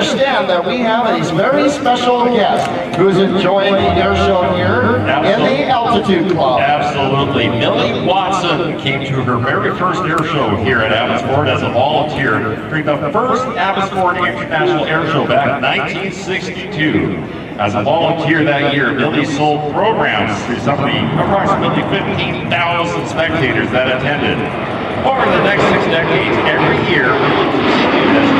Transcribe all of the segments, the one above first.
understand that we have a very special guest who's enjoying the air show here in the Altitude Club. Absolutely. Millie Watson came to her very first air show here at Abbotsford as a volunteer during the first Abbotsford International Airshow back in 1962. As a volunteer that year, Millie sold programs to some of the approximately 15,000 spectators that attended. Over the next 6 decades, every year, Millie continued as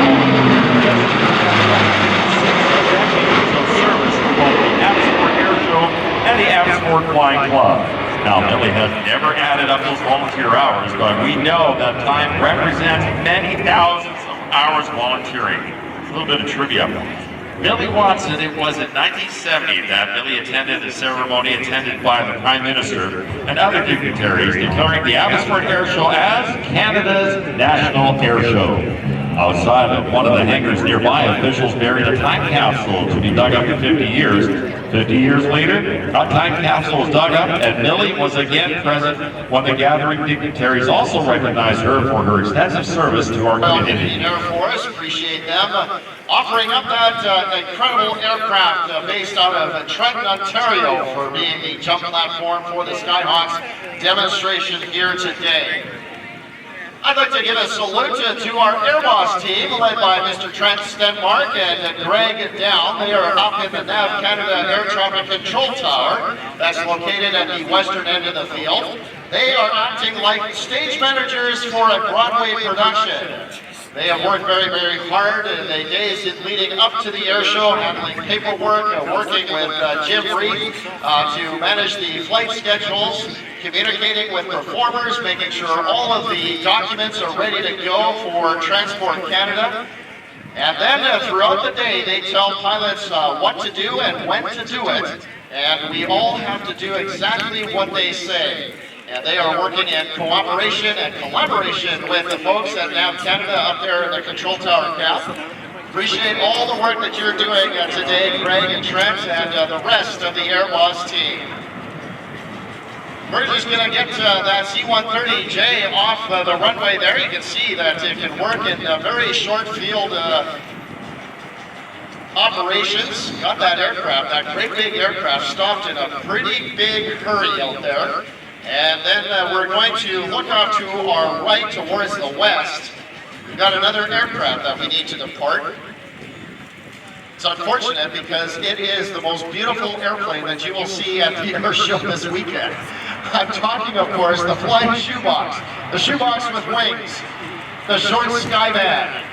of service for both the Abbotsford Air Show and the Abbotsford Flying Club. Now, Millie has never added up those volunteer hours, but we know that time represents many thousands of hours volunteering. A little bit of trivia. Millie Watson, it was in 1970 that Millie attended a ceremony attended by the Prime Minister and other dignitaries declaring the Abbotsford Air Show as Canada's national air show. Outside of one of the hangars nearby, officials buried a time capsule to be dug up in 50 years. 50 years later, a time capsule was dug up and Millie was again present when the gathering dignitaries also recognized her for her extensive service to our community. Air Force, appreciate them offering up that incredible aircraft based out of Trenton, Ontario for being the jump platform for the SkyHawks demonstration here today. I'd like to give a salute to our Air Boss team led by Mr. Trent Stenmark and Greg Down. They are up in the NAV Canada Air Traffic Control Tower that's located at the western end of the field. They are acting like stage managers for a Broadway production. They have worked very, very hard in the days leading up to the air show, handling paperwork, working with Jim Reed to manage the flight schedules, communicating with performers, making sure all of the documents are ready to go for Transport Canada. And then throughout the day, they tell pilots what to do and when to do it. And we all have to do exactly what they say. And they are working in cooperation and collaboration with the folks at NAV Canada up there in the control tower cap. Appreciate all the work that you're doing today, Greg and Trent, and the rest of the Air Boss team. We're just going to get that C-130J off the runway there. You can see that it can work in very short field operations. Got that aircraft, that great big aircraft, stopped in a pretty big hurry out there. And then we're going to look off to our right towards the west. We've got another aircraft that we need to depart. It's unfortunate because it is the most beautiful airplane that you will see at the air show this weekend. I'm talking, of course, the flying shoebox. The shoebox with wings. The short Skyvan.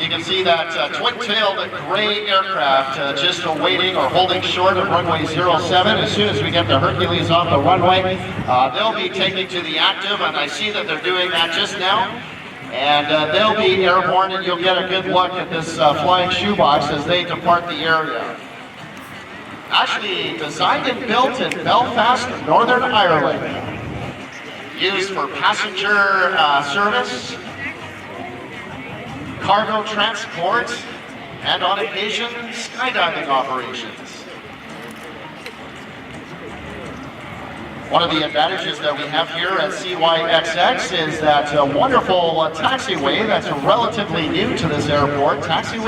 You can see that twin-tailed gray aircraft just awaiting or holding short of runway 07. As soon as we get the Hercules off the runway, they'll be taking to the active, and I see that they're doing that just now. And they'll be airborne, and you'll get a good look at this flying shoebox as they depart the area. Actually designed and built in Belfast, Northern Ireland. Used for passenger service, cargo transport, and on occasion, skydiving operations. One of the advantages that we have here at CYXX is that wonderful taxiway that's relatively new to this airport. Taxiway